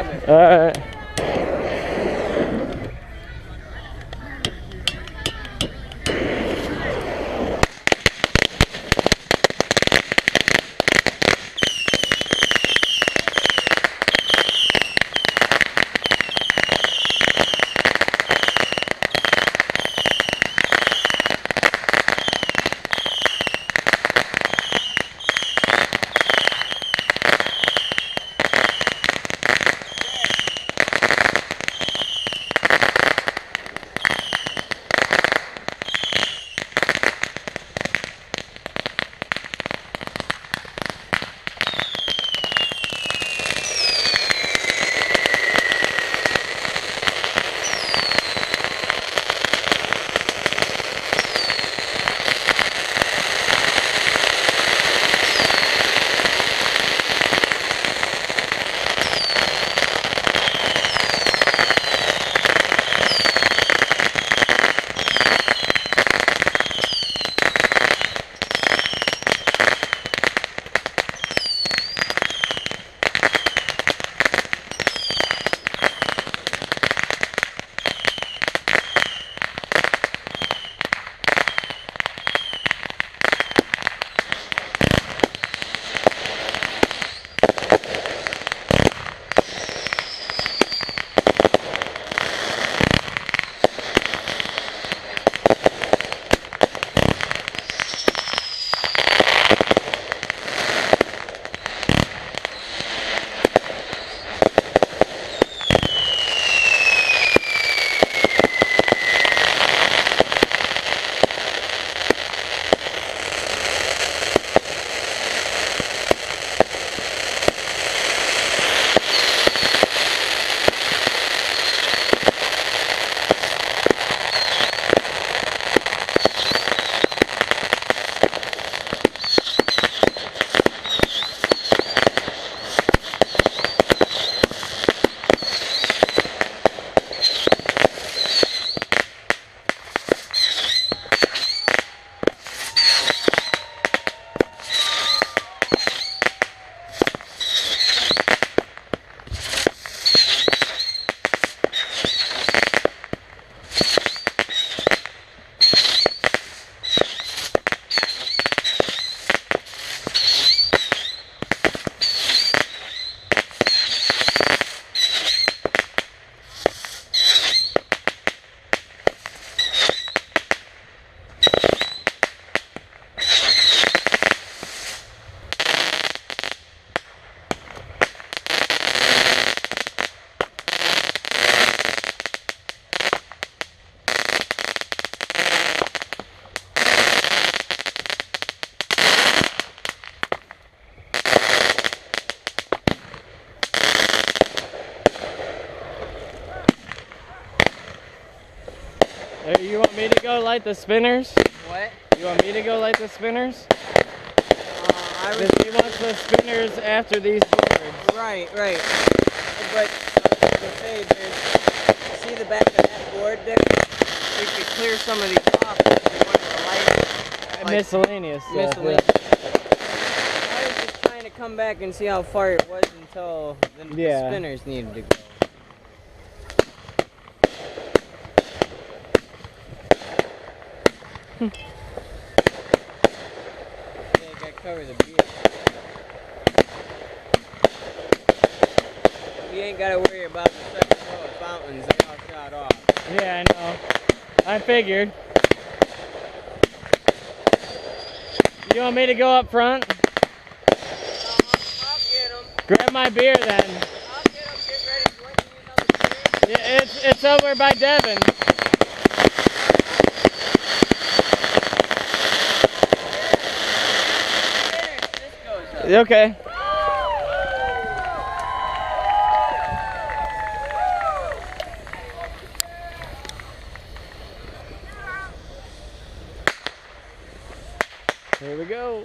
grab it. Alright. Hey, you want me to go light the spinners? What? You want me to go light the spinners? I He wants the spinners after these boards. Right. But I was gonna say, see the back of that board there? We could clear some of these off if you wanted to light it. Like, Miscellaneous stuff. miscellaneous. I was just trying to come back and see how far it was until the spinners needed to go. Yeah, gotta cover the beer. You ain't gotta worry about the second row of fountains, they all shot off. Yeah, I know. I figured. You want me to go up front? I'll get them. Grab my beer then. I'll get them. Get ready. You want me another beer? Yeah, it's over by Devin. Okay. Here we go.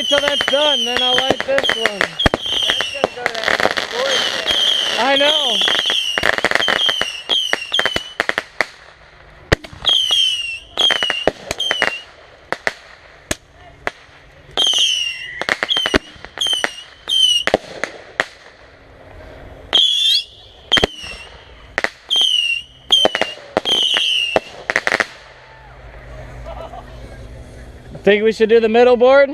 till that's done, then I'll light this one. That's gonna go to that next board there. I know. Think we should do the middle board?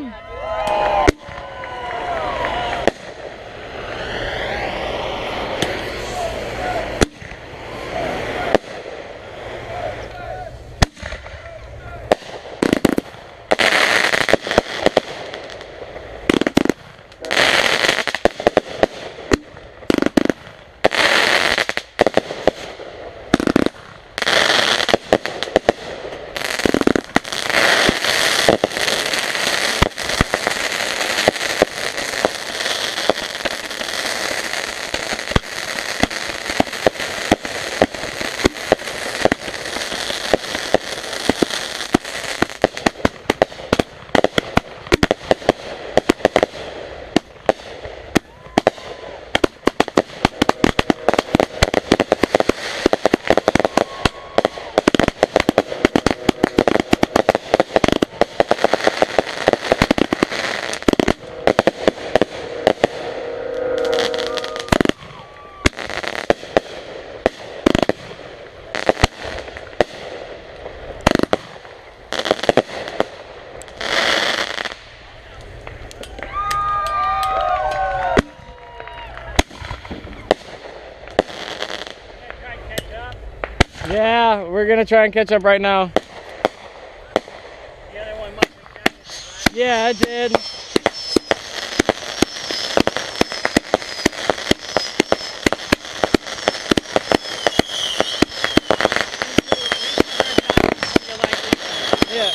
Yeah, we're gonna try and catch up right now. The other one must have done it, right? Yeah, I did. Yeah.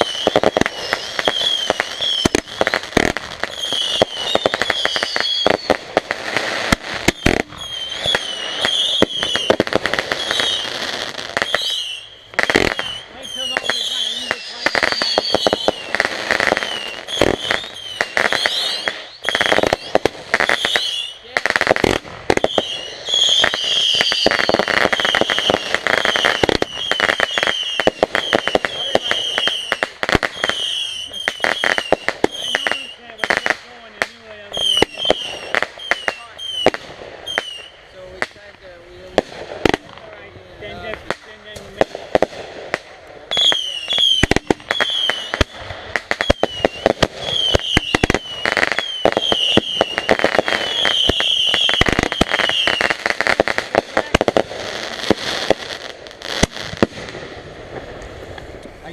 I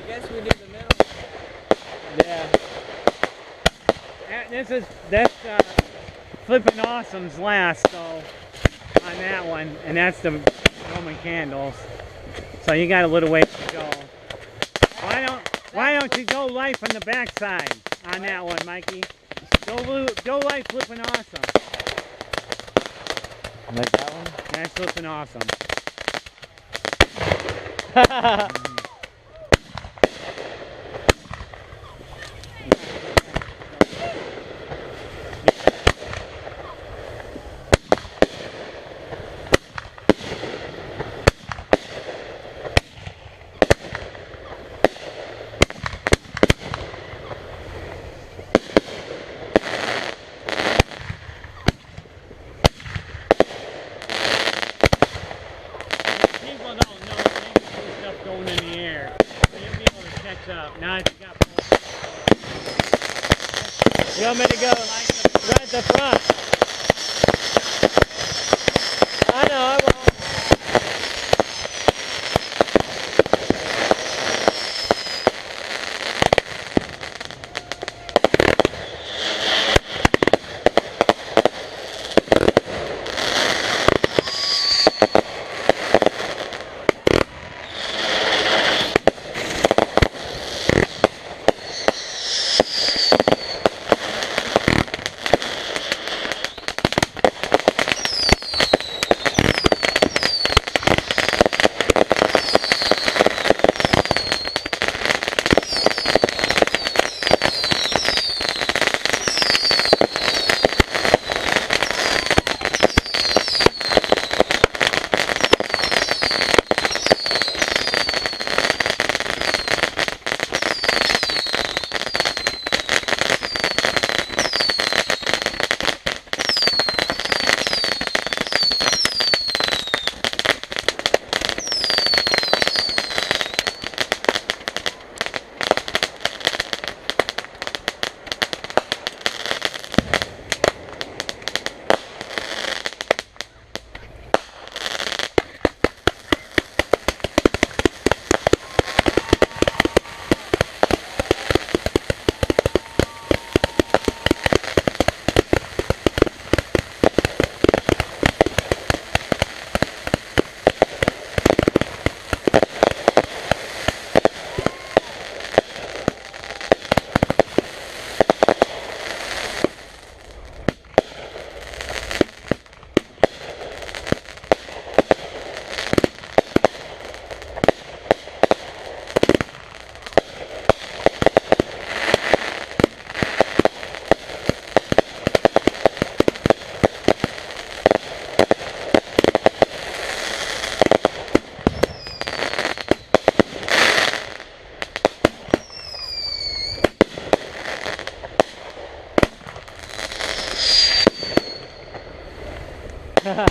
guess we did the middle. Yeah. That's Flippin' Awesome's last, so on that one, and that's the Roman candles. So you got a little ways to go. Why don't you go light from the backside on that one, Mikey? Go light Flippin' Awesome. Like that one? That's Flippin' Awesome. People don't know they can see stuff going in the air. So you'll be able to catch up. Now if you got you want me to go right at the front? I know, I won't. Say,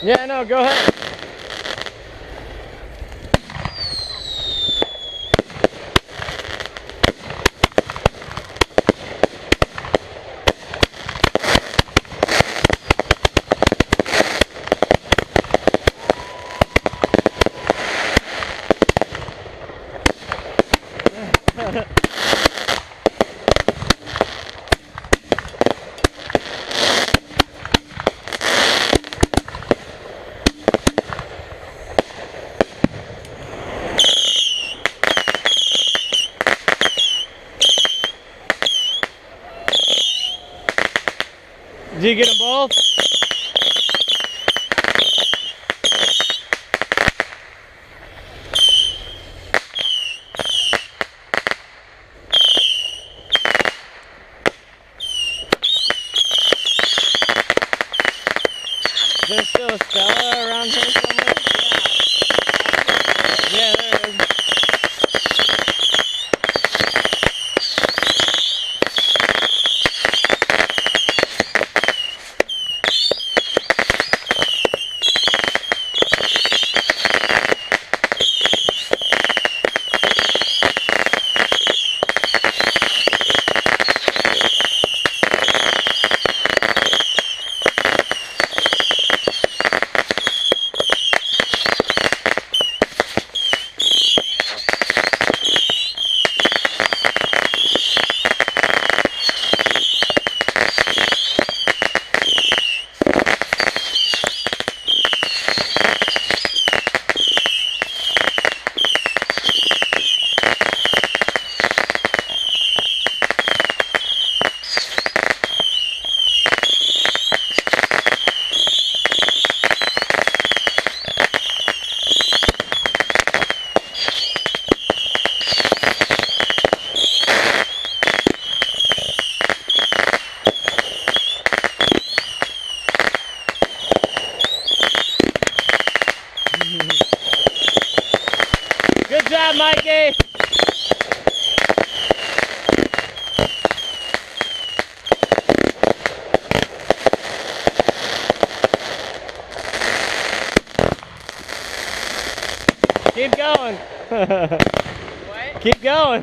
yeah, no, go ahead. Did you get them both? Is there still a Stella around here somewhere? Yeah, there is. Good job, Mikey! Keep going! What? Keep going!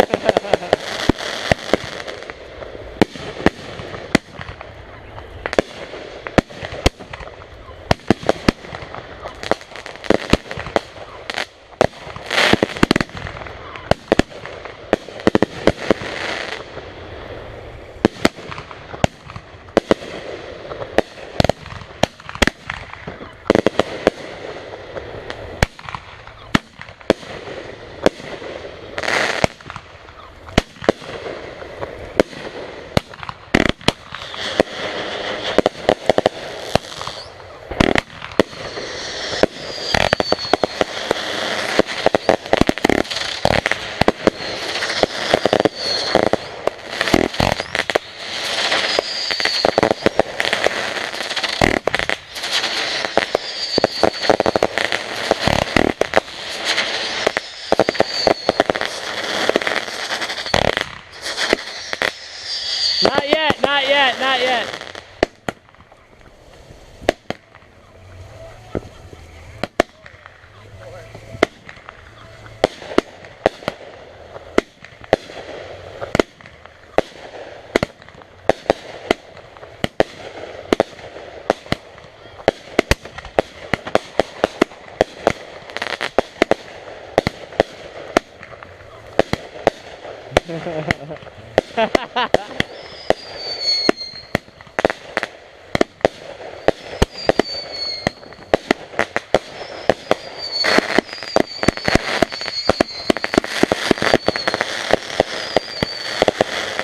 Not yet, not yet, not yet.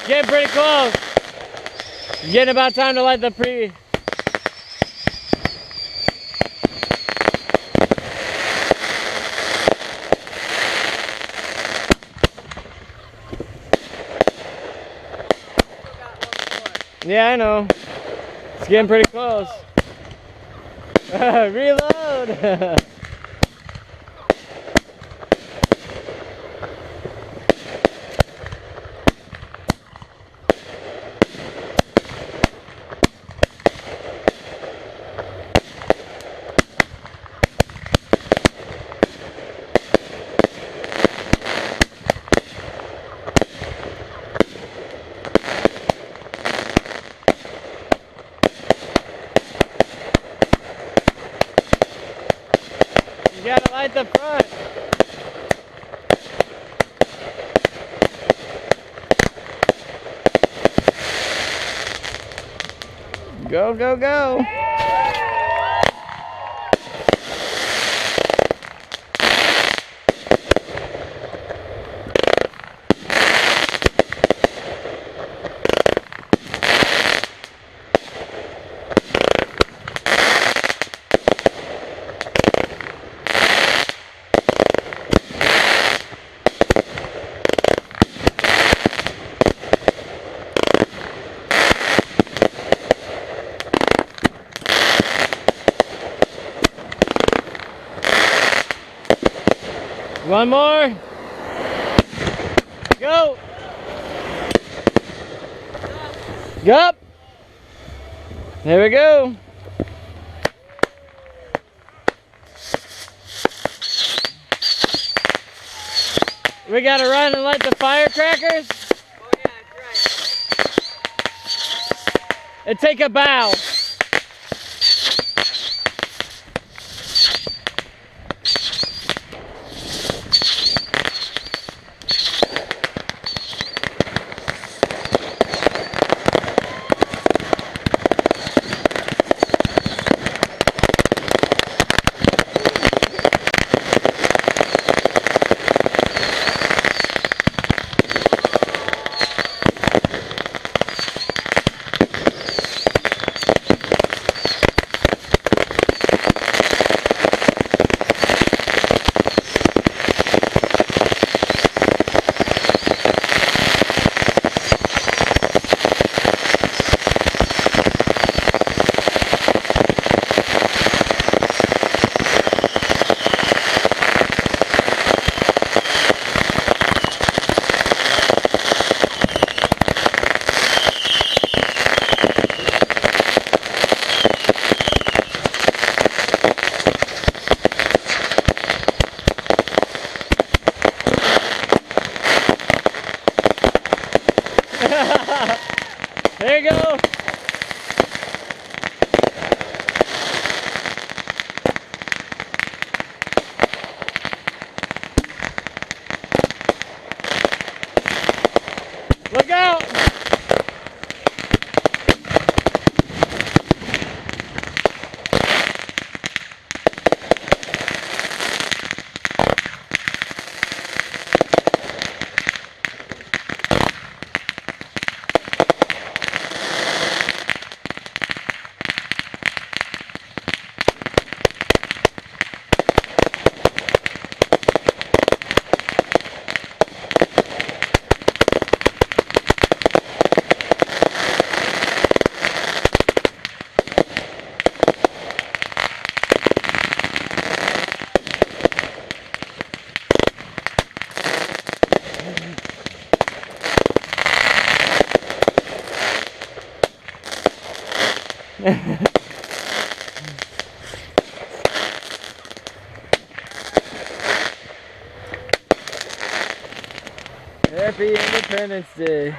Getting pretty close. It's getting about time to light the Yeah, I know. It's getting pretty close. Reload! You gotta light the front. Go, go, go. One more. Go. Go. There we go. We gotta run and light the firecrackers. Oh yeah, that's right. And take a bow. There you go. Look out. Happy Independence Day.